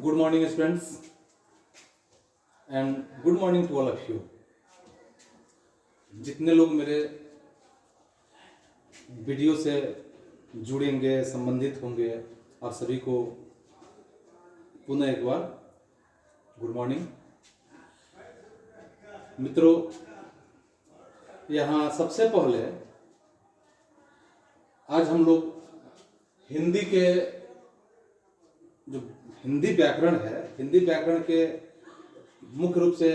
Good morning, students, and good morning to all of you. जितने लोग मेरे video से जुड़ेंगे, संबंधित होंगे, आप सभी को पुनः एक बार गुड मॉर्निंग। मित्रों, यहाँ सबसे पहले आज हम लोग हिंदी के जो हिंदी व्याकरण है, हिंदी व्याकरण के मुख्य रूप से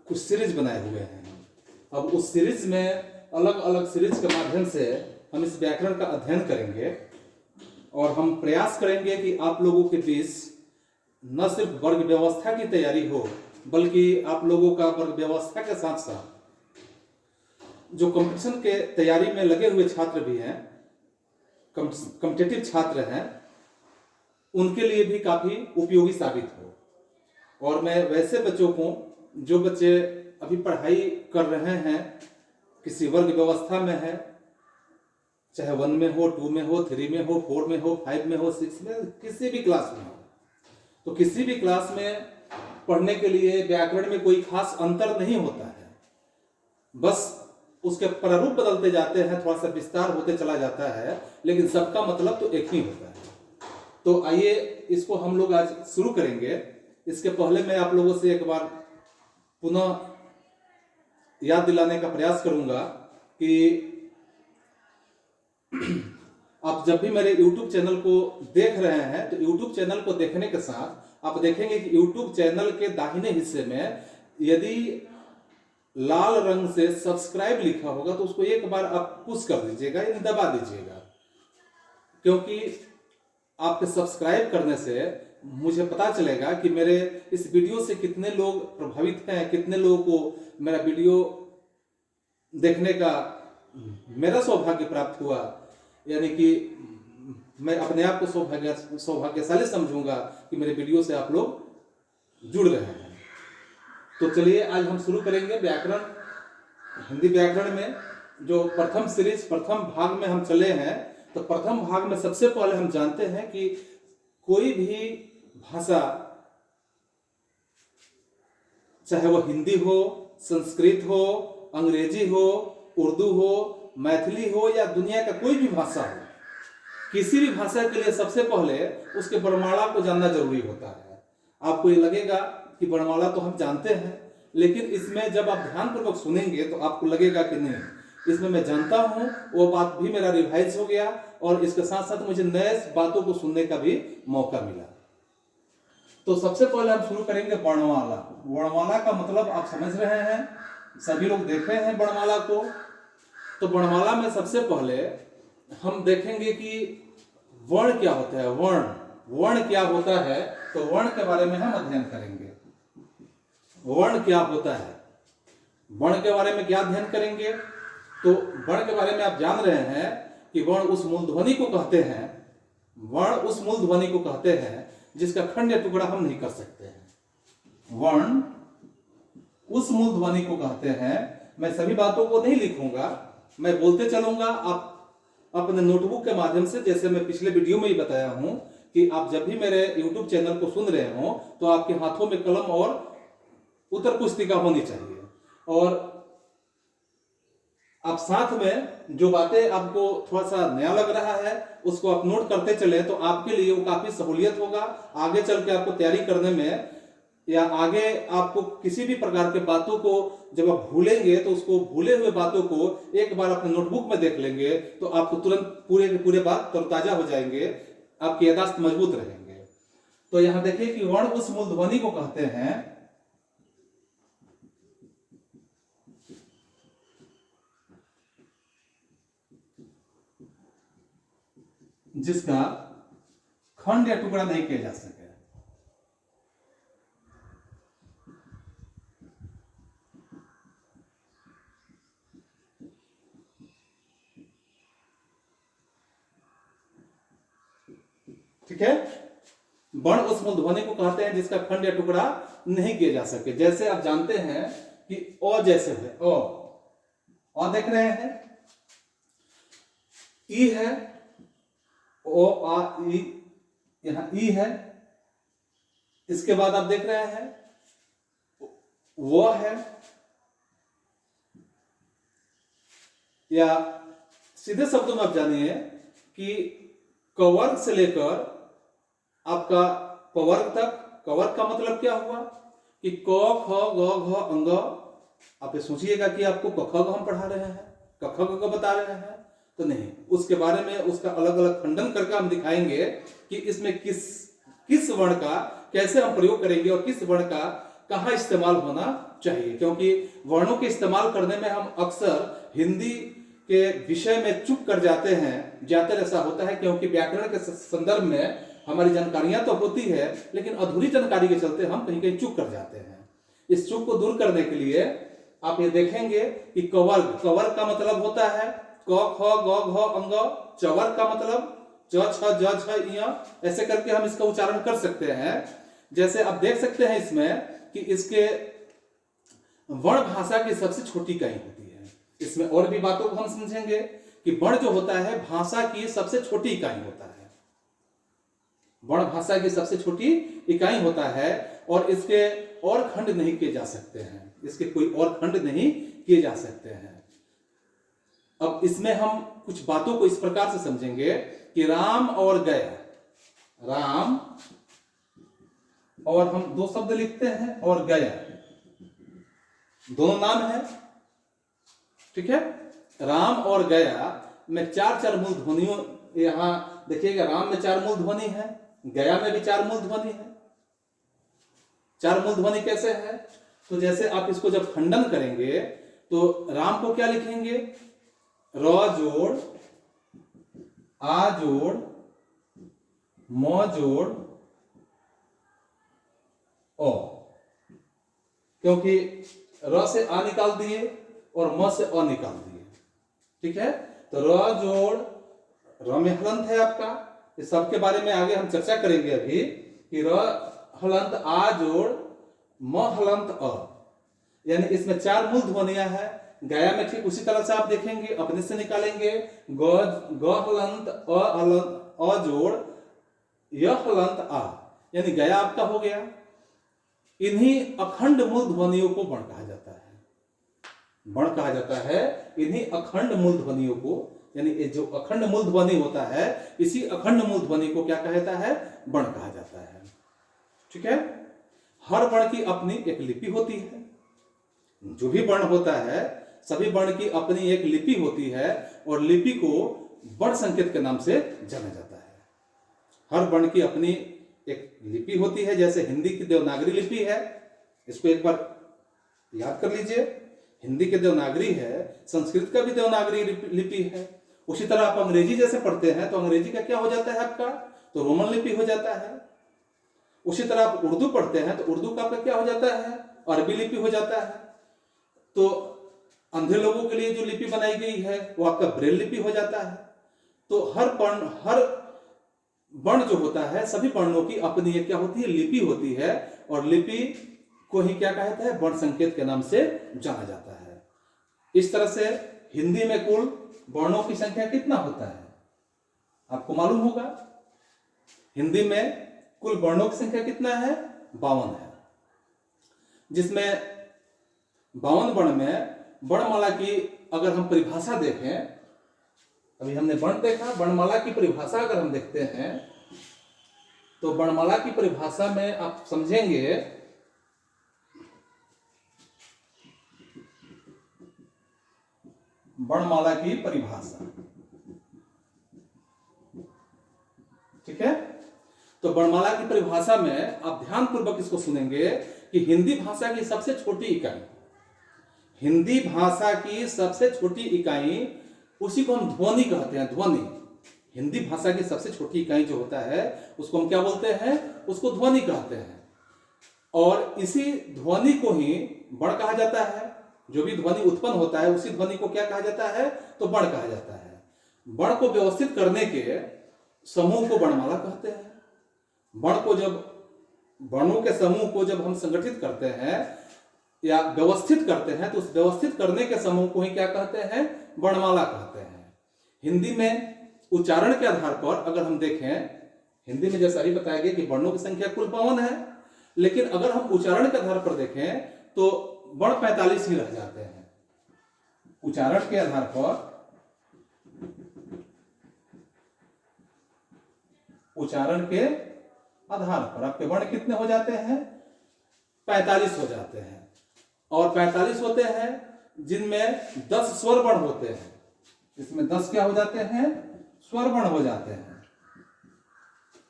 कुछ सीरीज बनाए हुए हैं। अब उस सीरीज में अलग अलग सीरीज के माध्यम से हम इस व्याकरण का अध्ययन करेंगे और हम प्रयास करेंगे कि आप लोगों के बीच न सिर्फ वर्ग व्यवस्था की तैयारी हो, बल्कि आप लोगों का वर्ग व्यवस्था के साथ साथ जो कंपटीशन के तैयारी में लगे हुए छात्र भी हैं, कॉम्पिटिटिव छात्र हैं, उनके लिए भी काफ़ी उपयोगी साबित हो। और मैं वैसे बच्चों को, जो बच्चे अभी पढ़ाई कर रहे हैं, किसी वर्ग व्यवस्था में है, चाहे 1 में हो, 2 में हो, 3 में हो, 4 में हो, 5 में हो, 6 में, किसी भी क्लास में हो, तो किसी भी क्लास में पढ़ने के लिए व्याकरण में कोई खास अंतर नहीं होता है। बस उसके प्रारूप बदलते जाते हैं, थोड़ा सा विस्तार होते चला जाता है, लेकिन सबका मतलब तो एक ही होता है। तो आइए इसको हम लोग आज शुरू करेंगे। इसके पहले मैं आप लोगों से एक बार पुनः याद दिलाने का प्रयास करूंगा कि आप जब भी मेरे YouTube चैनल को देख रहे हैं तो YouTube चैनल को देखने के साथ आप देखेंगे कि YouTube चैनल के दाहिने हिस्से में यदि लाल रंग से सब्सक्राइब लिखा होगा तो उसको एक बार आप पुश कर दीजिएगा, यानी दबा दीजिएगा, क्योंकि आपके सब्सक्राइब करने से मुझे पता चलेगा कि मेरे इस वीडियो से कितने लोग प्रभावित हैं, कितने लोगों को मेरा वीडियो देखने का मेरा सौभाग्य प्राप्त हुआ। यानी कि मैं अपने आप को सौभाग्यशाली समझूंगा कि मेरे वीडियो से आप लोग जुड़ रहे हैं। तो चलिए आज हम शुरू करेंगे व्याकरण, हिंदी व्याकरण में जो प्रथम सीरीज, प्रथम भाग में हम चले हैं। तो प्रथम भाग में सबसे पहले हम जानते हैं कि कोई भी भाषा, चाहे वो हिंदी हो, संस्कृत हो, अंग्रेजी हो, उर्दू हो, मैथिली हो या दुनिया का कोई भी भाषा हो, किसी भी भाषा के लिए सबसे पहले उसके वर्णमाला को जानना जरूरी होता है। आपको ये लगेगा कि वर्णमाला तो हम जानते हैं, लेकिन इसमें जब आप ध्यानपूर्वक सुनेंगे तो आपको लगेगा कि नहीं, इसमें मैं जानता हूं, वो बात भी मेरा रिवाइज हो गया और इसके साथ साथ मुझे नए बातों को सुनने का भी मौका मिला। तो सबसे पहले हम शुरू करेंगे वर्णमाला। वर्णमाला का मतलब आप समझ रहे हैं, सभी लोग देख रहे हैं वर्णमाला को। तो वर्णमाला में सबसे पहले हम देखेंगे कि वर्ण क्या होता है। वर्ण क्या होता है, तो वर्ण के बारे में हम अध्ययन करेंगे। वर्ण क्या होता है, वर्ण के बारे में क्या अध्ययन करेंगे। तो वर्ण के बारे में आप जान रहे हैं कि वर्ण उस मूल ध्वनि को कहते हैं, वर्ण उस मूल ध्वनि को कहते हैं जिसका खंड या टुकड़ा हम नहीं कर सकते हैं। वर्ण उस मूल ध्वनि को कहते हैं। मैं सभी बातों को नहीं लिखूंगा, मैं बोलते चलूंगा। आप अपने नोटबुक के माध्यम से, जैसे मैं पिछले वीडियो में ही बताया हूं कि आप जब भी मेरे YouTube चैनल को सुन रहे हो तो आपके हाथों में कलम और उत्तर पुस्तिका होनी चाहिए, और आप साथ में जो बातें आपको थोड़ा सा नया लग रहा है उसको आप नोट करते चले, तो आपके लिए वो काफी सहूलियत होगा आगे चल के आपको तैयारी करने में, या आगे आपको किसी भी प्रकार के बातों को जब आप भूलेंगे तो उसको भूले हुए बातों को एक बार अपने नोटबुक में देख लेंगे तो आपको तुरंत पूरे के पूरे बात तरोताजा हो जाएंगे, आपकी याददाश्त मजबूत रहेंगे। तो यहां देखिए कि वर्ण उस मूल ध्वनि को कहते हैं जिसका खंड या टुकड़ा नहीं किया जा सके। ठीक है, वर्ण उस मूल ध्वनि को कहते हैं जिसका खंड या टुकड़ा नहीं किया जा सके। जैसे आप जानते हैं कि अ जैसे है, अ देख रहे हैं, ई है, ओ आ ई यहाँ ई है, इसके बाद आप देख रहे हैं वो है, या सीधे शब्दों में आप जानिए कि कवर्ग से लेकर आपका पवर्ग तक, कवर्ग का मतलब क्या हुआ कि क ख ग घ अंग। आप ये सोचिएगा कि आपको क ख ग हम पढ़ा रहे हैं, क ख ग को बता रहे हैं, तो नहीं, उसके बारे में उसका अलग अलग खंडन करके हम दिखाएंगे कि इसमें किस वर्ण का कैसे हम प्रयोग करेंगे और किस वर्ण का कहाँ इस्तेमाल होना चाहिए। क्योंकि वर्णों के इस्तेमाल करने में हम अक्सर हिंदी के विषय में चूक कर जाते हैं, ज्यादातर ऐसा होता है, क्योंकि व्याकरण के संदर्भ में हमारी जानकारियां तो होती है लेकिन अधूरी जानकारी के चलते हम कहीं कहीं चूक कर जाते हैं। इस चूक को दूर करने के लिए आप ये देखेंगे कि कवर्ग, कवर्ग का मतलब होता है क ख ग घ अंग। चवर्ग का मतलब च छ ज छ य, ऐसे करके हम इसका उच्चारण कर सकते हैं। जैसे आप देख सकते हैं इसमें कि इसके वर्ण भाषा की सबसे छोटी इकाई होती है। इसमें और भी बातों को हम समझेंगे कि वर्ण जो होता है भाषा की सबसे छोटी इकाई होता है, वर्ण भाषा की सबसे छोटी इकाई होता है और इसके और खंड नहीं किए जा सकते हैं, इसके कोई और खंड नहीं किए जा सकते हैं। अब इसमें हम कुछ बातों को इस प्रकार से समझेंगे कि राम और गया, राम और हम दो शब्द लिखते हैं और गया दोनों नाम है, ठीक है। राम और गया में चार मूल ध्वनियों, यहां देखिएगा राम में 4 मूल ध्वनि है, गया में भी 4 मूल ध्वनि है। 4 मूल ध्वनि कैसे है, तो जैसे आप इसको जब खंडन करेंगे तो राम को क्या लिखेंगे, र जोड़ आ जोड़ म जोड़ ओ, क्योंकि र से आ निकाल दिए और म से अ निकाल दिए, ठीक है। तो र जोड़, र में हलंत है आपका, इस सब के बारे में आगे हम चर्चा करेंगे अभी कि र हलंत आ जोड़ म हलंत अ, यानी इसमें 4 मूल ध्वनियां हैं। गया में ठीक उसी तरह से आप देखेंगे, अपने से निकालेंगे ग हलंत अ जोड़ य हलंत आ, यानी गया आपका हो गया। इन्हीं अखंड मूल ध्वनियों को वर्ण कहा जाता है, वर्ण कहा जाता है इन्हीं अखंड मूल ध्वनियों को, यानी जो अखंड मूल ध्वनि होता है इसी अखंड मूल ध्वनि को क्या कहता है, वर्ण कहा जाता है, ठीक है। हर वर्ण की अपनी एक लिपि होती है, जो भी वर्ण होता है सभी वर्ण की अपनी एक लिपि होती है और लिपि को वर्ण संकेत के नाम से जाना जाता है। हर वर्ण की अपनी एक लिपि होती है, जैसे हिंदी की देवनागरी लिपि है, इसको एक बार याद कर लीजिए, हिंदी की देवनागरी है, संस्कृत का भी देवनागरी लिपि है। उसी तरह आप अंग्रेजी जैसे पढ़ते हैं तो अंग्रेजी का क्या हो जाता है आपका, तो रोमन लिपि हो जाता है। उसी तरह आप उर्दू पढ़ते हैं तो उर्दू का आपका क्या हो जाता है, अरबी लिपि हो जाता है। तो अंधे लोगों के लिए जो लिपि बनाई गई है वो आपका ब्रेल लिपि हो जाता है। तो हर वर्ण जो होता है सभी वर्णों की अपनी एक क्या होती है, लिपि होती है, और लिपि को ही क्या कहते हैं, वर्ण संकेत के नाम से जाना जाता है। इस तरह से हिंदी में कुल वर्णों की संख्या कितना होता है आपको मालूम होगा। हिंदी में कुल वर्णों की संख्या कितना है, 52 है, जिसमें 52 वर्ण में वर्णमाला की अगर हम परिभाषा देखें, अभी हमने वर्ण देखा, वर्णमाला की परिभाषा अगर हम देखते हैं तो वर्णमाला की परिभाषा में आप समझेंगे वर्णमाला की परिभाषा, ठीक है। तो वर्णमाला की परिभाषा में आप ध्यान पूर्वक इसको सुनेंगे कि हिंदी भाषा की सबसे छोटी इकाई, हिंदी भाषा की सबसे छोटी इकाई, उसी को हम ध्वनि कहते हैं, ध्वनि। हिंदी भाषा की सबसे छोटी इकाई जो होता है उसको हम क्या बोलते हैं, उसको ध्वनि कहते हैं। और इसी ध्वनि को ही वर्ण कहा जाता है, जो भी ध्वनि उत्पन्न होता है उसी ध्वनि को क्या कहा जाता है, तो वर्ण कहा जाता है। वर्ण को व्यवस्थित करने के समूह को वर्णमाला कहते हैं। वर्ण को जब, वर्णों के समूह को जब हम संगठित करते हैं या व्यवस्थित करते हैं तो उस व्यवस्थित करने के समूह को ही क्या कहते हैं, वर्णमाला कहते हैं। हिंदी में उच्चारण के आधार पर अगर हम देखें, हिंदी में जैसा अभी बताया गया कि वर्णों की संख्या कुल 52 है, लेकिन अगर हम उच्चारण के आधार पर देखें तो वर्ण 45 ही रह जाते हैं। उच्चारण के आधार पर आपके वर्ण कितने हो जाते हैं? 45 हो जाते हैं। और 45 होते हैं जिनमें 10 स्वर वर्ण होते हैं। इसमें 10 क्या हो जाते हैं? स्वर वर्ण हो जाते हैं।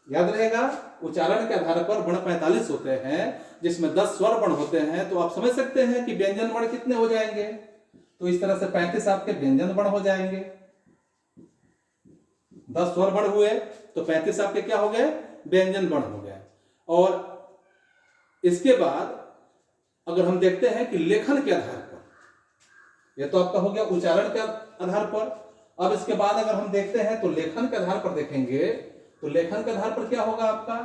याद रहेगा, उच्चारण के आधार पर वर्ण 45 होते हैं जिसमें 10 स्वर वर्ण होते हैं। तो आप समझ सकते हैं कि व्यंजन वर्ण कितने हो जाएंगे। तो इस तरह से 35 आपके व्यंजन वर्ण हो जाएंगे। 10 स्वर वर्ण हुए तो 35 आपके क्या हो गए? व्यंजन वर्ण हो गए। और इसके बाद अगर हम देखते हैं कि लेखन के आधार पर, यह तो आपका हो गया उच्चारण के आधार पर। अब इसके बाद अगर हम देखते हैं तो लेखन के आधार पर देखेंगे तो लेखन के आधार पर क्या होगा आपका?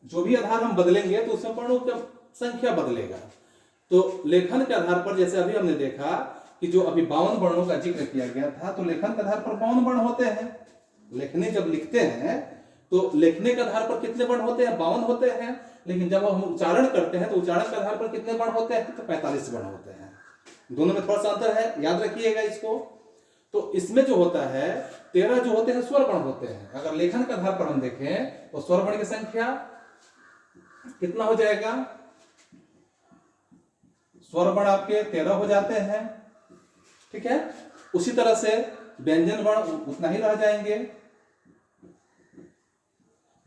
जो भी आधार हम बदलेंगे तो उसमें वर्णों की संख्या बदलेगा। तो लेखन के आधार पर जैसे अभी हमने देखा कि जो अभी 52 वर्णों का जिक्र किया गया था, तो लेखन के आधार पर 52 वर्ण होते हैं। लेखनी जब लिखते हैं तो लिखने के आधार पर कितने वर्ण होते हैं? 52 होते हैं। लेकिन जब हम उच्चारण करते हैं तो उच्चारण के आधार पर कितने वर्ण होते हैं? तो 45 वर्ण होते हैं। दोनों में थोड़ा सा अंतर है, याद रखिएगा इसको। तो इसमें जो होता है 13 जो होते हैं स्वर वर्ण होते हैं। अगर लेखन के आधार पर हम देखें तो स्वर वर्ण की संख्या कितना हो जाएगा? स्वर वर्ण आपके 13 हो जाते हैं, ठीक है। उसी तरह से व्यंजन वर्ण उतना ही रह जाएंगे।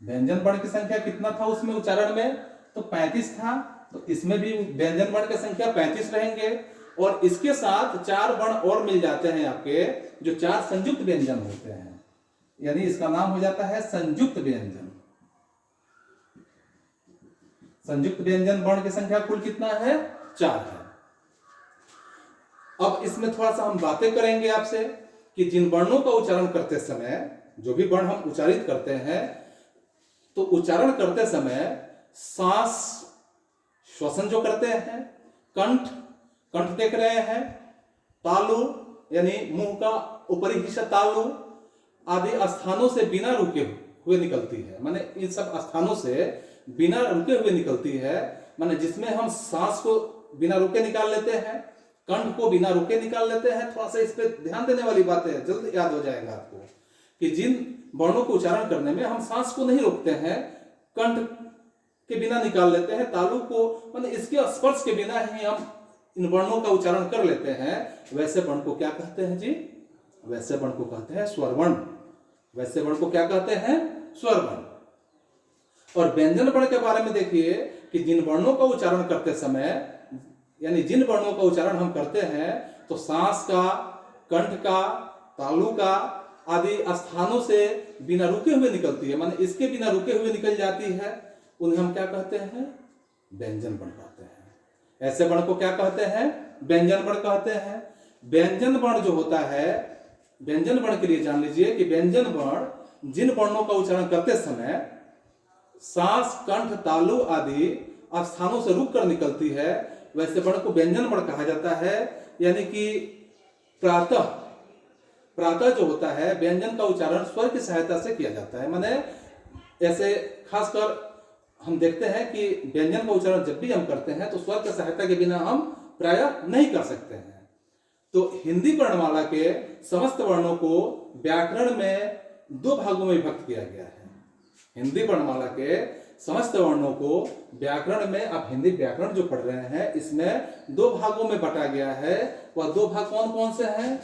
व्यंजन वर्ण की संख्या कितना था उसमें उच्चारण में? तो 35 था। तो इसमें भी व्यंजन वर्ण की संख्या 35 रहेंगे। और इसके साथ 4 वर्ण और मिल जाते हैं आपके, जो 4 संयुक्त व्यंजन होते हैं। यानी इसका नाम हो जाता है संयुक्त व्यंजन। संयुक्त व्यंजन वर्ण की संख्या कुल कितना है? 4 है। अब इसमें थोड़ा सा हम बातें करेंगे आपसे कि जिन वर्णों का उच्चारण करते समय, जो भी वर्ण हम उच्चारित करते हैं, तो उच्चारण करते समय सांस श्वसन जो करते हैं, कंठ देख रहे हैं, तालु यानी मुंह का ऊपरी हिस्सा तालु आदि स्थानों से बिना रुके हुए निकलती है। माने इन सब स्थानों से बिना रुके हुए निकलती है। माने जिसमें हम सांस को बिना रुके निकाल लेते हैं, कंठ को बिना रुके निकाल लेते हैं। थोड़ा सा इस पे ध्यान देने वाली बात है, जल्द याद हो जाएगा आपको कि जिन वर्णों को उच्चारण करने में हम सांस को नहीं रोकते हैं, कंठ के बिना निकाल लेते हैं, तालु को माने इसके स्पर्श के बिना ही हम इन वर्णों का उच्चारण कर लेते हैं, वैसे वर्ण को क्या कहते हैं जी? वैसे वर्ण को कहते हैं स्वर वर्ण। वैसे वर्ण को क्या कहते हैं? स्वर वर्ण। और व्यंजन वर्ण के बारे में देखिए कि जिन वर्णों का उच्चारण करते समय, यानी जिन वर्णों का उच्चारण हम करते हैं, तो सांस का, कंठ का, तालु का आदि स्थानों से बिना रुके हुए निकलती है, माने इसके बिना रुके हुए निकल जाती है, उन्हें हम क्या कहते हैं? व्यंजन वर्ण कहते हैं। ऐसे वर्ण को क्या कहते हैं? व्यंजन वर्ण कहते हैं। व्यंजन वर्ण जो होता है, व्यंजन वर्ण के लिए जान लीजिए कि व्यंजन वर्ण जिन वर्णों का उच्चारण करते समय सांस, कंठ, तालु आदि स्थानों से रुक कर निकलती है, वैसे वर्ण को व्यंजन वर्ण कहा जाता है। यानी कि प्रातः जो होता है, व्यंजन का उच्चारण स्वर की सहायता से किया जाता है। माने ऐसे खासकर हम देखते हैं कि व्यंजन का उच्चारण जब भी हम करते हैं तो स्वर की सहायता के बिना हम प्रायः नहीं कर सकते हैं। तो हिंदी वर्णमाला के समस्त वर्णों को व्याकरण में 2 भागों में विभक्त किया गया है। हिंदी वर्णमाला के समस्त वर्णों को व्याकरण में, आप हिंदी व्याकरण जो पढ़ रहे हैं, इसमें 2 भागों में बांटा गया है। वह 2 भाग कौन कौन से हैं?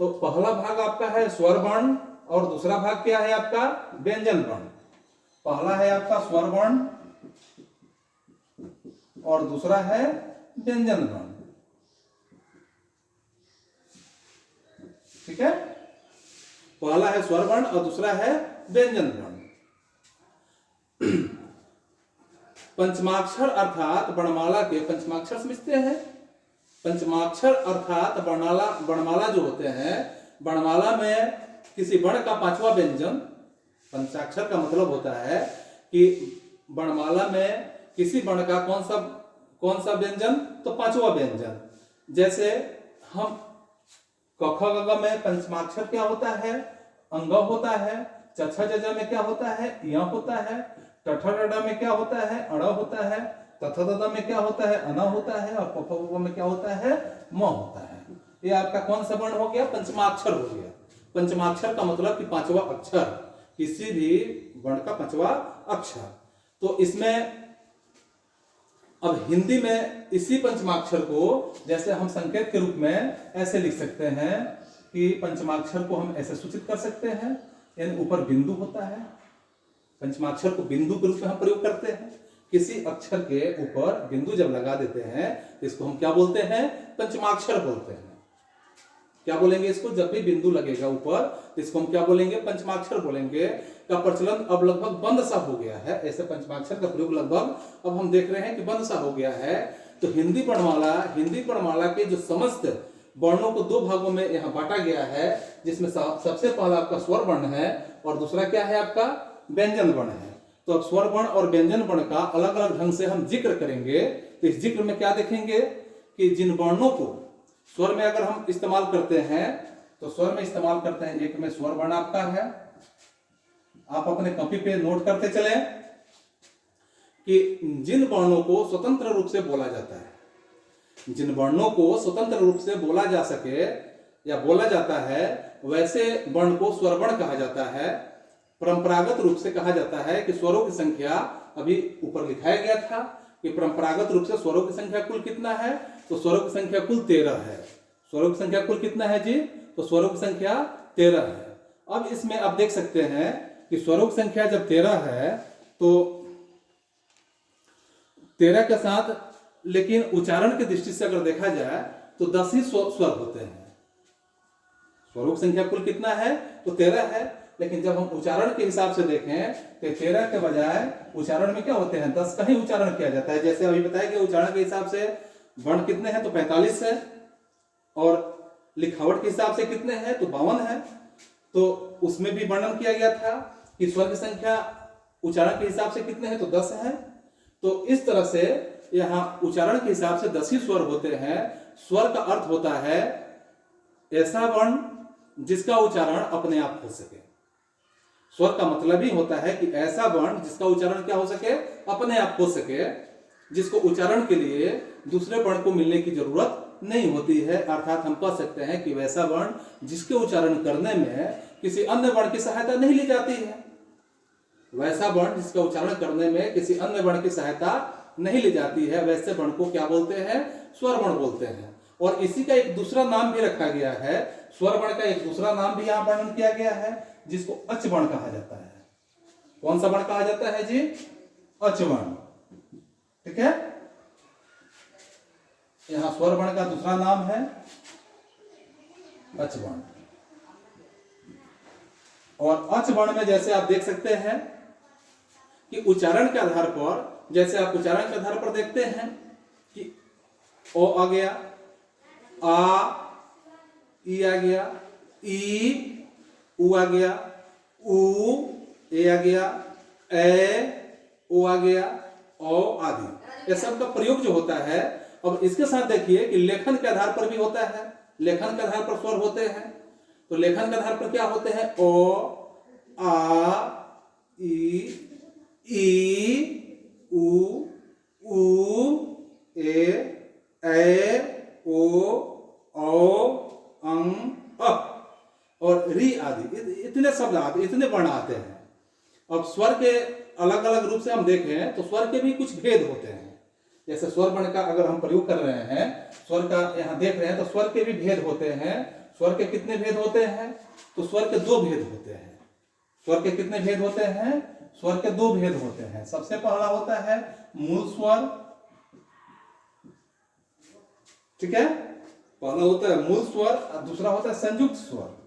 तो पहला भाग आपका है स्वर वर्ण और दूसरा भाग क्या है आपका? व्यंजन वर्ण। पहला है आपका स्वर वर्ण और दूसरा है व्यंजन वर्ण, ठीक है। पहला है स्वर वर्ण और दूसरा है व्यंजन वर्ण। पंचमाक्षर अर्थात वर्णमाला के पंचमाक्षर समझते हैं। पंचमाक्षर अर्थात वर्णमाला जो होते हैं, वर्णमाला में किसी वर्ण का 5वां व्यंजन, पंचाक्षर का मतलब होता है कि वर्णमाला में किसी वर्ण का कौन सा व्यंजन? तो 5वां व्यंजन। जैसे हम क ख ग घ में पंचमाक्षर क्या होता है? अंग होता है। च छ ज झ में क्या होता है? य होता है। ट ठ ड ढ में क्या होता है? अण होता है। त थ द ध में क्या होता है? अन होता है। और प फ ब भ में क्या होता है? म होता है। ये आपका कौन सा वर्ण हो गया? पंचमाक्षर हो गया। पंचमाक्षर का मतलब कि पांचवा अक्षर, किसी भी वर्ण का पांचवा अक्षर। तो इसमें अब हिंदी में इसी पंचमाक्षर को जैसे हम संकेत के रूप में ऐसे लिख सकते हैं कि पंचमाक्षर को हम ऐसे सूचित कर सकते हैं, यानी ऊपर बिंदु होता है। पंचमाक्षर को बिंदु के रूप में हम प्रयोग करते हैं। किसी अक्षर के ऊपर बिंदु जब लगा देते हैं तो इसको हम क्या बोलते हैं? पंचमाक्षर बोलते हैं। क्या बोलेंगे इसको? जब भी बिंदु लगेगा ऊपर तो इसको हम क्या बोलेंगे? पंचमाक्षर बोलेंगे। का प्रचलन अब लगभग बंद सा हो गया है। ऐसे पंचमाक्षर का प्रयोग लगभग अब हम देख रहे हैं कि बंद सा हो गया है। तो हिंदी वर्णमाला के जो समस्त वर्णों को दो भागों में यहाँ बांटा गया है, जिसमें सबसे पहला आपका स्वर वर्ण है और दूसरा क्या है? आपका व्यंजन वर्ण है। तो अब स्वर वर्ण और व्यंजन वर्ण का अलग अलग ढंग से हम जिक्र करेंगे। तो इस जिक्र में क्या देखेंगे कि जिन वर्णों को स्वर में अगर हम इस्तेमाल करते हैं तो स्वर में इस्तेमाल करते हैं, एक में स्वर वर्ण आपका है। आप अपने कॉपी पे नोट करते चले कि जिन वर्णों को स्वतंत्र रूप से बोला जाता है, जिन वर्णों को स्वतंत्र रूप से बोला जा सके या बोला जाता है, वैसे वर्ण को स्वर वर्ण कहा जाता है। परंपरागत रूप से कहा जाता है कि स्वरों की संख्या अभी ऊपर लिखाया गया था कि परंपरागत रूप से स्वरों की संख्या कुल कितना है? तो स्वरों की संख्या कुल 13 है। स्वरों की संख्या कुल कितना है जी? तो स्वरों की संख्या 13 है। अब इसमें आप देख सकते हैं कि स्वरों की संख्या जब 13 है तो 13 के साथ, लेकिन उच्चारण की दृष्टि से अगर देखा जाए तो 10 ही स्वर होते हैं। स्वरों की संख्या कुल कितना है? तो 13 है, लेकिन जब हम उच्चारण के हिसाब से देखें तो 13 के बजाय उच्चारण में क्या होते हैं? 10 का ही उच्चारण किया जाता है। जैसे अभी बताया कि उच्चारण के हिसाब से वर्ण कितने हैं? तो 45 है, और लिखावट के हिसाब से कितने हैं? तो 52 है। तो उसमें भी वर्णन किया गया था कि स्वर की संख्या उच्चारण के हिसाब से कितने हैं? तो 10 है। तो इस तरह से यहाँ उच्चारण के हिसाब से 10 ही स्वर होते हैं। स्वर का अर्थ होता है ऐसा वर्ण जिसका उच्चारण अपने आप हो सके। स्वर का मतलब ही होता है कि ऐसा वर्ण जिसका उच्चारण क्या हो सके? अपने आप हो सके, जिसको उच्चारण के लिए दूसरे वर्ण को मिलने की जरूरत नहीं होती है। अर्थात हम कह सकते हैं कि वैसा वर्ण जिसके उच्चारण करने में किसी अन्य वर्ण की सहायता नहीं ली जाती है। वैसा वर्ण जिसका उच्चारण करने में किसी अन्य वर्ण की सहायता नहीं ली जाती है, वैसे वर्ण को क्या बोलते हैं? स्वर वर्ण बोलते हैं। और इसी का एक दूसरा नाम भी रखा गया है। स्वर वर्ण का एक दूसरा नाम भी यहाँ वर्णन किया गया है, जिसको अच वर्ण कहा जाता है। कौन सा वर्ण कहा जाता है जी? अच वर्ण। ठीक है, यहां स्वर वर्ण का दूसरा नाम है अच वर्ण। और अच वर्ण में जैसे आप देख सकते हैं कि उच्चारण के आधार पर, जैसे आप उच्चारण के आधार पर देखते हैं कि ओ आ गया, आ, ई आ गया, ई, उ आ गया, उ, ए आ गया, ए, ओ आ गया, औ आदि। ये सब का प्रयोग जो होता है, अब इसके साथ देखिए कि लेखन के आधार पर भी होता है। लेखन के आधार पर स्वर होते हैं। तो लेखन के आधार पर क्या होते हैं? ओ, आ, ई, उ, ए, ओ, औ, अ और री आदि। इतने शब्द आते, इतने वर्ण आते हैं। अब स्वर के अलग अलग रूप से हम देखें तो स्वर के भी कुछ भेद होते हैं। जैसे स्वर वर्ण का अगर हम प्रयोग कर रहे हैं, स्वर का यहाँ देख रहे हैं तो स्वर के भी भेद होते हैं। स्वर के कितने भेद होते हैं? तो स्वर के 2 भेद होते हैं। स्वर के कितने भेद होते हैं? स्वर के 2 भेद होते हैं। सबसे पहला होता है मूल स्वर। ठीक है, पहला होता है मूल स्वर और दूसरा होता है संयुक्त स्वर।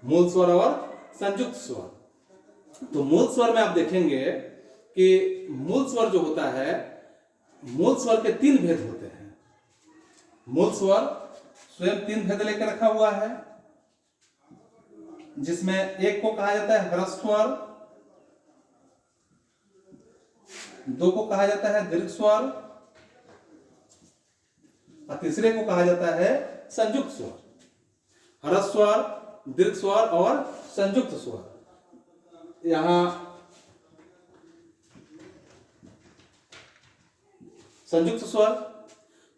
मूल स्वर और संयुक्त स्वर। तो मूल स्वर में आप देखेंगे कि मूल स्वर जो होता है, मूल स्वर के 3 भेद होते हैं। मूल स्वर स्वयं 3 भेद लेकर रखा हुआ है, जिसमें एक को कहा जाता है ह्रस्व स्वर, 2 को कहा जाता है दीर्घ स्वर और तीसरे को कहा जाता है संयुक्त स्वर। ह्रस्व स्वर, दीर्घ स्वर और संयुक्त स्वर। यहां संयुक्त स्वर,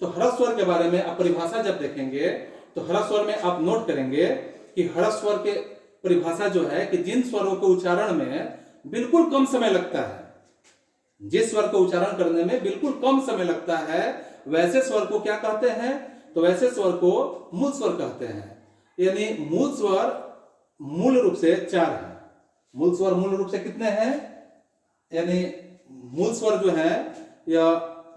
तो ह्रस्व स्वर के बारे में आप परिभाषा जब देखेंगे तो ह्रस्व स्वर में आप नोट करेंगे कि ह्रस्व स्वर के परिभाषा जो है कि जिन स्वरों के उच्चारण में बिल्कुल कम समय लगता है, जिस स्वर को उच्चारण करने में बिल्कुल कम समय लगता है, वैसे स्वर को क्या कहते हैं? तो वैसे स्वर को मूल स्वर कहते हैं। यानी मूल स्वर मूल रूप से 4 है। मूल स्वर मूल रूप से कितने हैं? यानी मूल स्वर जो है या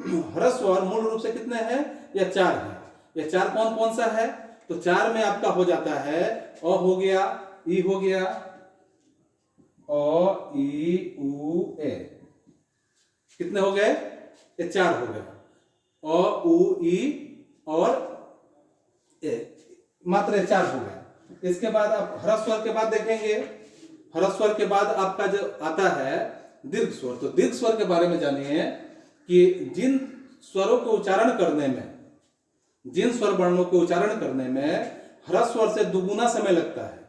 ह्रस्व स्वर मूल रूप से कितने हैं? या 4 है। ये 4 कौन कौन सा है? तो 4 में आपका हो जाता है अ हो गया, ई हो गया, अ ई उ ए। कितने हो गए? ये 4 हो गए, अ उ ई और ए, मात्र 4 हो गए। इसके बाद आप ह्रस्व स्वर के बाद देखेंगे, ह्रस्व स्वर के बाद आपका जो आता है दीर्घ स्वर। तो दीर्घ स्वर के बारे में जानिए कि जिन स्वरों को उच्चारण करने में, जिन स्वर वर्णों को उच्चारण करने में ह्रस्व स्वर से दुगुना समय लगता है,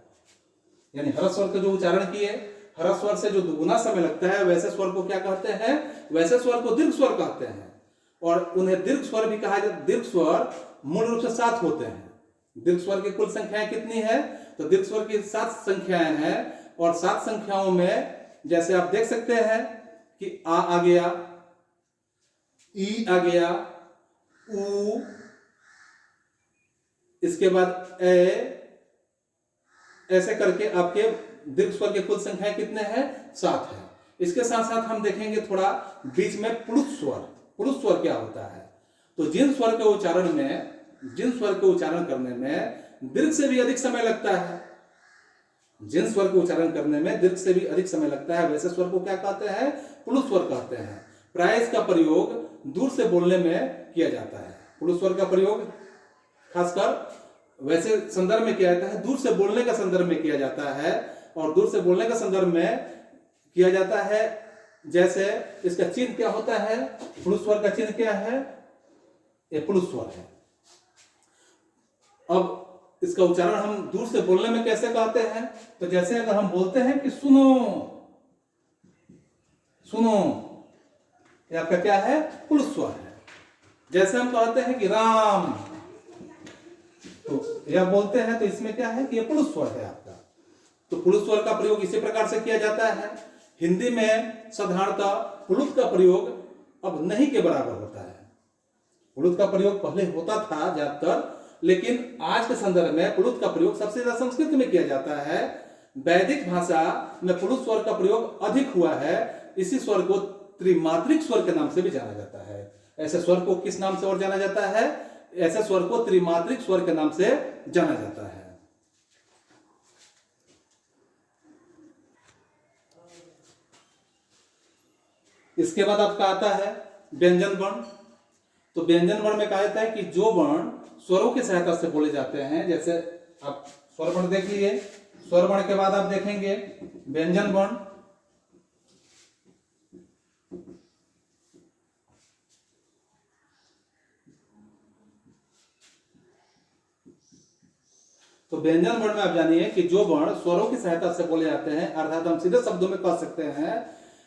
यानी ह्रस्व स्वर के जो उच्चारण किए, ह्रस्व स्वर से जो दुगुना समय लगता है, वैसे स्वर को क्या कहते हैं? वैसे स्वर को दीर्घ स्वर कहते हैं। और उन्हें दीर्घ स्वर भी कहा जाता है। दीर्घ स्वर मूल रूप से 7 होते हैं। दीर्घ स्वर की कुल संख्याएं कितनी है? तो दीर्घ स्वर की 7 संख्याएं हैं। और 7 संख्याओं में जैसे आप देख सकते हैं कि आ गया, ई आ गया, उ, इसके बाद ए, ऐसे करके आपके दीर्घ स्वर के कुल संख्याएं कितने हैं? 7 है। इसके साथ साथ हम देखेंगे थोड़ा बीच में प्लुत स्वर। प्लुत स्वर क्या होता है? तो जिन स्वर के उच्चारण में, जिन स्वर के उच्चारण करने में दीर्घ से भी अधिक समय लगता है, जिन स्वर को उच्चारण करने में दीर्घ से भी अधिक समय लगता है, वैसे स्वर को क्या कहते हैं? प्लुत स्वर कहते हैं। प्राय इसका प्रयोग दूर से बोलने में किया जाता है। प्लुत स्वर का प्रयोग खासकर वैसे संदर्भ में किया जाता है, दूर से बोलने का संदर्भ में किया जाता है। और दूर से बोलने का संदर्भ में किया जाता है, जैसे इसका चिन्ह क्या होता है? प्लुत स्वर का चिन्ह क्या है? ये प्लुत स्वर है। अब इसका उच्चारण हम दूर से बोलने में कैसे कहते हैं? तो जैसे अगर हम बोलते हैं कि सुनो, सुनो, ये आपका क्या है? प्लुत स्वर है। जैसे हम कहते हैं कि राम, तो यह बोलते हैं तो इसमें क्या है कि ये प्लुत स्वर है आपका। तो प्लुत स्वर का प्रयोग इसी प्रकार से किया जाता है। हिंदी में साधारणतः प्लुत का प्रयोग अब नहीं के बराबर होता है। प्लुत का प्रयोग पहले होता था ज्यादातर, लेकिन आज के संदर्भ में प्लुत का प्रयोग सबसे ज्यादा संस्कृत में किया जाता है। वैदिक भाषा में प्लुत स्वर का प्रयोग अधिक हुआ है। इसी स्वर को त्रिमात्रिक स्वर के नाम से भी जाना जाता है। ऐसे स्वर को किस नाम से और जाना जाता है? ऐसे स्वर को त्रिमात्रिक स्वर के नाम से जाना जाता है। इसके बाद आपका आता है व्यंजन वर्ण। तो व्यंजन वर्ण में कहा जाता है कि जो वर्ण स्वरों की सहायता से बोले जाते हैं, जैसे आप स्वर वर्ण देख लिए, स्वर वर्ण के बाद आप देखेंगे व्यंजन वर्ण। तो व्यंजन वर्ण में आप जानिए कि जो वर्ण स्वरों की सहायता से बोले जाते हैं, अर्थात हम सीधे शब्दों में कह सकते हैं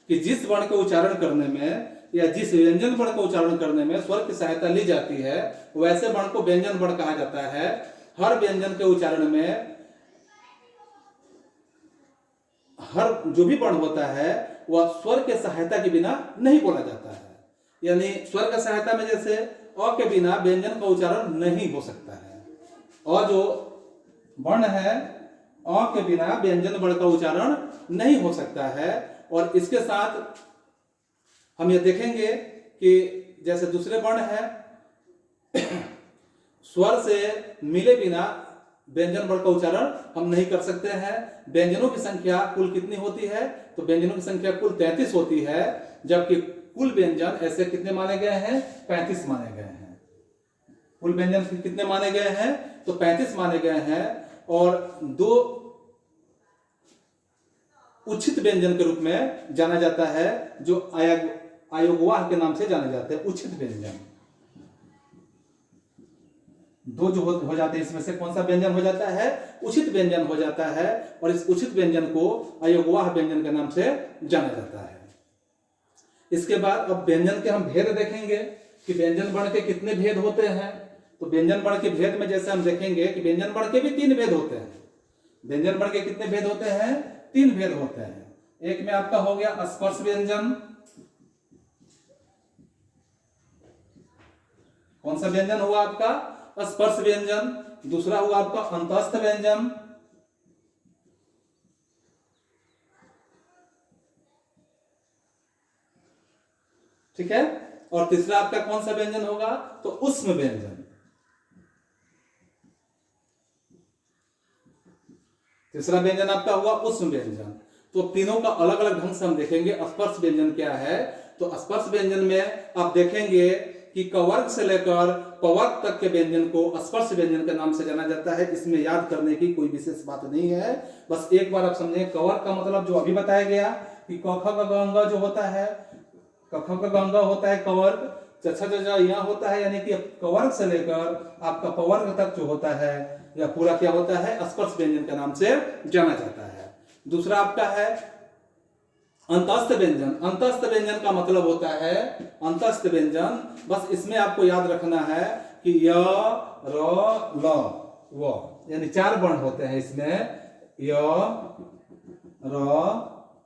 कि जिस वर्ण के उच्चारण करने में या जिस व्यंजन वर्ण का उच्चारण करने में स्वर की सहायता ली जाती है, वैसे वर्ण को व्यंजन वर्ण कहा जाता है। हर व्यंजन के उच्चारण में हर जो भी वर्ण होता है वह स्वर के सहायता के बिना नहीं बोला जाता है। यानी स्वर की सहायता में जैसे अ के बिना व्यंजन का उच्चारण नहीं हो सकता है। और जो वर्ण है अ के बिना व्यंजन वर्ण का उच्चारण नहीं हो सकता है। और इसके साथ हम ये देखेंगे कि जैसे दूसरे वर्ण है स्वर से मिले बिना व्यंजन वर्ण का उच्चारण हम नहीं कर सकते हैं। व्यंजनों की संख्या कुल कितनी होती है? तो व्यंजनों की संख्या कुल 33 होती है, जबकि कुल व्यंजन ऐसे कितने माने गए हैं? 35 माने गए हैं। कुल व्यंजन कितने माने गए हैं? तो 35 माने गए हैं। और 2 उचित व्यंजन के रूप में जाना जाता है, जो आयोगवाह के नाम से जाने जाते हैं। उचित व्यंजन, दो जो हो जाते हैं, इसमें से कौन सा व्यंजन हो जाता है? उचित व्यंजन हो जाता है, और इस उचित व्यंजन को अयोग्यवाह व्यंजन के नाम से जाना जाता है। इसके बाद अब व्यंजन के हम भेद देखेंगे कि व्यंजन वर्ण के कितने भेद होते हैं। तो व्यंजन वर्ण के भेद में जैसे हम देखेंगे कि व्यंजन वर्ण के भी 3 भेद होते हैं। व्यंजन वर्ण के कितने भेद होते हैं? 3 भेद होते हैं। एक में आपका हो गया स्पर्श व्यंजन। कौन सा व्यंजन हुआ आपका? स्पर्श व्यंजन। दूसरा हुआ आपका अंतस्थ व्यंजन। ठीक है। और तीसरा आपका कौन सा व्यंजन होगा? तो ऊष्म व्यंजन। तीसरा व्यंजन आपका हुआ ऊष्म व्यंजन। तो तीनों का अलग अलग ढंग से हम देखेंगे। स्पर्श व्यंजन क्या है? तो स्पर्श व्यंजन में आप देखेंगे कि कवर्ग से लेकर पवर्ग तक के व्यंजन को स्पर्श व्यंजन के नाम से जाना जाता है। इसमें याद करने की कोई विशेष बात नहीं है, बस एक बार आप समझें। कवर्ग का मतलब जो अभी बताया गया कि क ख ग घ ङ जो होता है, क ख ग घ होता है कवर्ग, च छ ज झ यहाँ होता है, यानी कि कवर्ग से लेकर आपका पवर्ग तक जो होता है यह पूरा क्या होता है? स्पर्श व्यंजन के नाम से जाना जाता है। दूसरा आपका है अंतस्थ व्यंजन। अंतस्थ व्यंजन का मतलब होता है, अंतस्थ व्यंजन बस इसमें आपको याद रखना है कि य, र, ल, व, यानी 4 वर्ण होते हैं इसमें, य, र,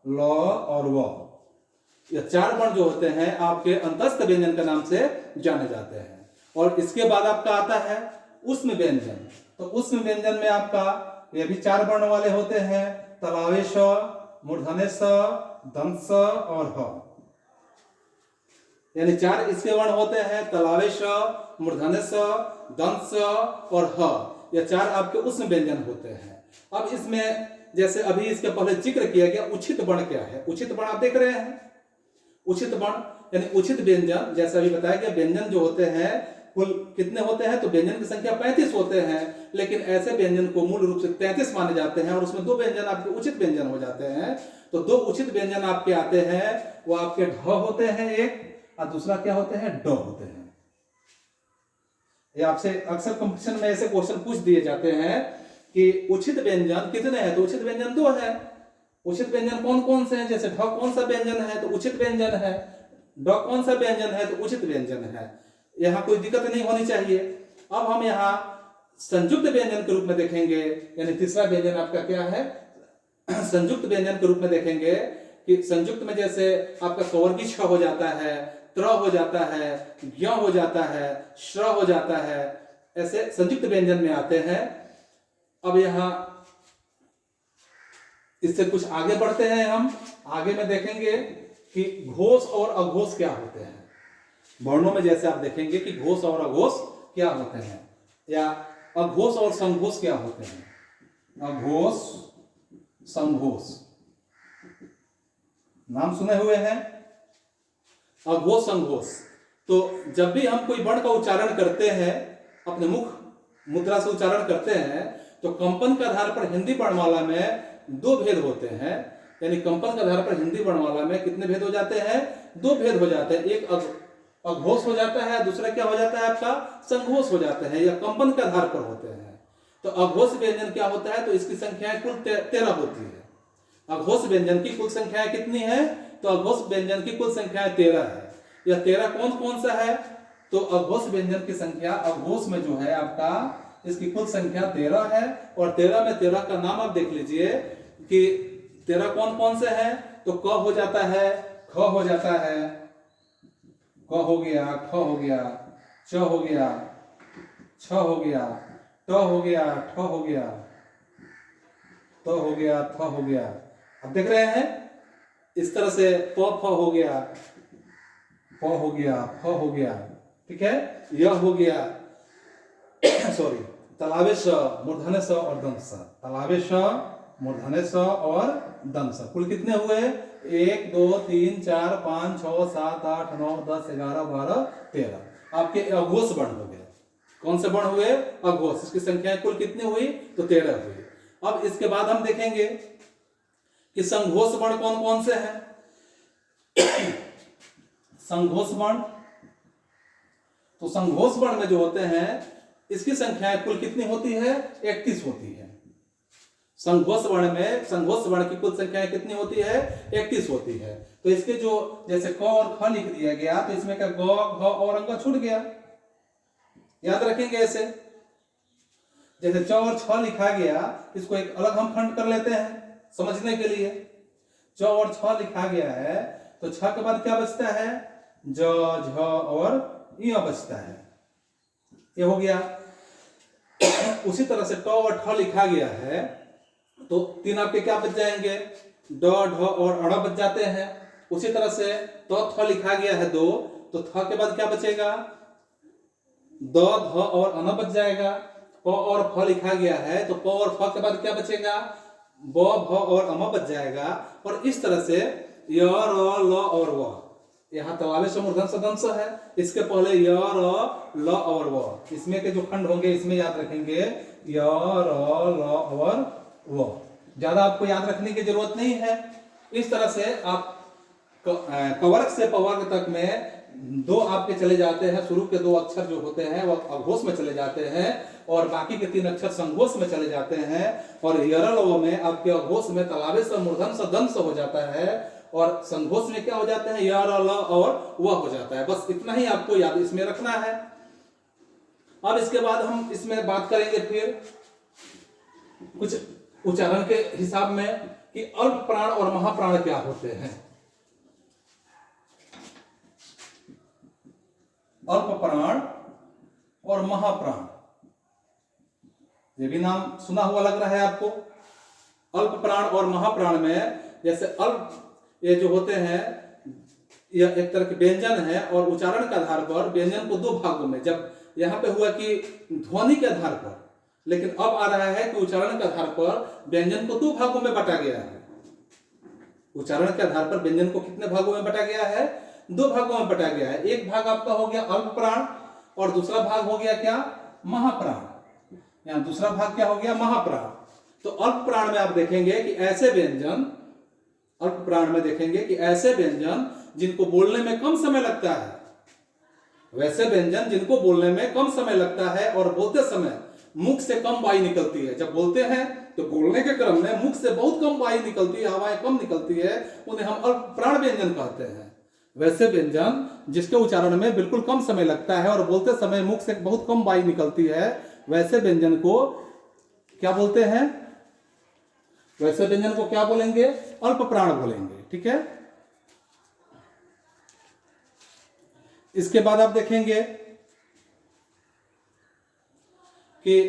ल और व। ये 4 वर्ण जो होते हैं आपके अंतस्थ व्यंजन के नाम से जाने जाते हैं। और इसके बाद आपका आता है ऊष्म व्यंजन। तो ऊष्म व्यंजन में आपका ये भी 4 वर्ण वाले होते हैं, तलावे श, मूर्धन्य स, दंत स और ह। यानी 4 इसके वर्ण होते हैं, तलावे श, मूर्धन्य स, दंत स और ह। ये 4 आपके ऊष्म व्यंजन होते हैं। अब इसमें जैसे अभी इसके पहले जिक्र किया गया उचित वर्ण क्या है? उचित वर्ण आप देख रहे हैं। उचित वर्ण यानी उचित व्यंजन, जैसे अभी बताया गया व्यंजन जो होते हैं कुल कितने होते हैं? तो व्यंजन की संख्या 35 होते हैं, लेकिन ऐसे व्यंजन को मूल रूप से 33 माने जाते हैं, और उसमें 2 व्यंजन आपके उचित व्यंजन हो जाते हैं। तो 2 उचित व्यंजन आपके आते हैं, वो आपके ढ होते हैं एक, और दूसरा क्या होते हैं? ड होते हैं। ये आपसे अक्सर कंपटीशन में ऐसे क्वेश्चन पूछ दिए जाते हैं कि उचित व्यंजन कितने हैं? तो उचित व्यंजन 2 है। उचित व्यंजन कौन कौन से हैं? जैसे ढ कौन सा व्यंजन है? तो उचित व्यंजन है। ड कौन सा व्यंजन है? तो उचित व्यंजन है। यहाँ कोई दिक्कत नहीं होनी चाहिए। अब हम यहाँ संयुक्त व्यंजन के रूप में देखेंगे, यानी तीसरा व्यंजन आपका क्या है? संयुक्त व्यंजन के रूप में देखेंगे कि संयुक्त में जैसे आपका कवर्गी छ हो जाता है, त्र हो जाता है, ज्ञ हो जाता है, श्र हो जाता है, ऐसे संयुक्त व्यंजन में आते हैं। अब यहाँ इससे कुछ आगे बढ़ते हैं, हम आगे में देखेंगे कि घोष और अघोष क्या होते हैं। वर्णों में जैसे आप देखेंगे कि घोष और अघोष क्या होते हैं, या अघोष और संघोष क्या होते हैं। अघोष, संघोष नाम सुने हुए हैं, अघोष संघोष। तो जब भी हम कोई वर्ण का उच्चारण करते हैं, अपने मुख मुद्रा से उच्चारण करते हैं, तो कंपन के आधार पर हिंदी वर्णमाला में 2 भेद होते हैं। यानी कंपन के आधार पर हिंदी वर्णमाला में कितने भेद हो जाते हैं? 2 भेद हो जाते हैं। एक अघोष हो जाता है, दूसरा क्या हो जाता है? आपका संघोष हो जाते हैं, या कंपन के आधार पर होते हैं। तो अघोष व्यंजन क्या होता है? तो इसकी संख्याएं कुल 13 होती है। अघोष व्यंजन की कुल संख्याएं कितनी है? तो अघोष व्यंजन की कुल संख्याएं 13 है। यह 13 कौन कौन सा है? तो अघोष व्यंजन की संख्या, अघोष में जो है आपका, इसकी कुल संख्या 13 है। और 13 में 13 का नाम आप देख लीजिए कि 13 कौन कौन से हैं। तो क हो जाता है, ख हो जाता है, क हो गया, ख हो गया, च हो गया, छ हो गया, ट हो गया, ठ हो गया, त हो गया, थ हो गया। अब देख रहे हैं इस तरह से प फ हो गया, प हो गया, फ हो गया, ठीक है, यह हो गया, सॉरी, तलावे स, मूर्धन्य स और दंत स। तलावे स, मूर्धन्य स और दंत स। कुल कितने हुए? 1 2 3 4 5 6 7 8 9 10 11 12 13 आपके अघोष वर्ण हो गए। कौन से वर्ण हुए? अघोष। इसकी संख्या कुल कितनी हुई? तो 13 हुई। अब इसके बाद हम देखेंगे कि संघोष वर्ण कौन कौन से हैं। संघोष वर्ण, तो संघोष वर्ण में जो होते हैं इसकी संख्याएं कुल कितनी होती है? 31 होती है। संघोष वर्ण में संघोष वर्ण की कुल संख्याएं कितनी होती है? 31 होती है। तो इसके जो जैसे क और ख लिख दिया गया, तो इसमें क्या ग घ और अंग छूट गया, याद रखेंगे ऐसे। जैसे च और छ लिखा गया, इसको एक अलग हम खंड कर लेते हैं समझने के लिए। च और छ लिखा गया है, तो छ के बाद क्या बचता है? ज झ और य बचता है, ये हो गया। उसी तरह से ट और ठ लिखा गया है, तो तीन आपके क्या बच जाएंगे? ड ढ और अड़ बच जाते हैं। उसी तरह से तो थ लिखा गया है 2, तो थ के बाद क्या बचेगा? द ध और अन बच जाएगा। प और फ लिखा गया है, तो प और फ के बाद क्या बचेगा? ब भ और अम बच जाएगा। और इस तरह से य र ल और व, यहाँ तवाले से मूर्धन्य दंश है, इसके पहले य र ल और व, इसमें के जो खंड होंगे इसमें याद रखेंगे य र ल और व। ज्यादा आपको याद रखने की जरूरत नहीं है। इस तरह से आप कवर्ग से पवर्ग तक में 2 आपके चले जाते हैं। शुरू के 2 अक्षर जो होते हैं वो अघोष में चले जाते हैं, और बाकी के 3 अक्षर संघोष में चले जाते हैं। और यरल व में आपके अघोष में तलावे से मूर्धन्य से दंश हो जाता है, और संघोष में क्या हो जाते हैं? य र ल और व हो जाता है। बस इतना ही आपको याद इसमें रखना है। अब इसके बाद हम इसमें बात करेंगे फिर कुछ उच्चारण के हिसाब में कि अल्प प्राण और महाप्राण क्या होते हैं। अल्प प्राण और महाप्राण, ये भी नाम सुना हुआ लग रहा है आपको। अल्प प्राण और महाप्राण में जैसे अल्प ये जो होते हैं, यह एक तरह के व्यंजन है, और उच्चारण के आधार पर व्यंजन को 2 भागों में, जब यहाँ पे हुआ कि ध्वनि के आधार पर, लेकिन अब आ रहा है कि उच्चारण के आधार पर व्यंजन को 2 भागों में बांटा गया है। उच्चारण के आधार पर व्यंजन को कितने भागों में बांटा गया है? 2 भागों में बांटा गया है। एक भाग आपका हो गया अल्प प्राण, और दूसरा भाग हो गया क्या? महाप्राण। यहाँ दूसरा भाग क्या हो गया? महाप्राण। तो अल्प प्राण में आप देखेंगे कि ऐसे व्यंजन, अल्प प्राण में देखेंगे कि ऐसे व्यंजन जिनको बोलने में कम समय लगता है, वैसे व्यंजन जिनको बोलने में कम समय लगता है और बोलते समय मुख से कम वायु निकलती है। जब बोलते हैं तो बोलने के क्रम में मुख से बहुत कम वायु निकलती है, हवाएं कम निकलती है, उन्हें हम अल्प प्राण व्यंजन कहते हैं। वैसे व्यंजन जिसके उच्चारण में बिल्कुल कम समय लगता है और बोलते समय मुख से बहुत कम वायु निकलती है, वैसे व्यंजन को क्या बोलते हैं? वैसे व्यंजन को क्या बोलेंगे? अल्प प्राण बोलेंगे। ठीक है। इसके बाद आप देखेंगे कि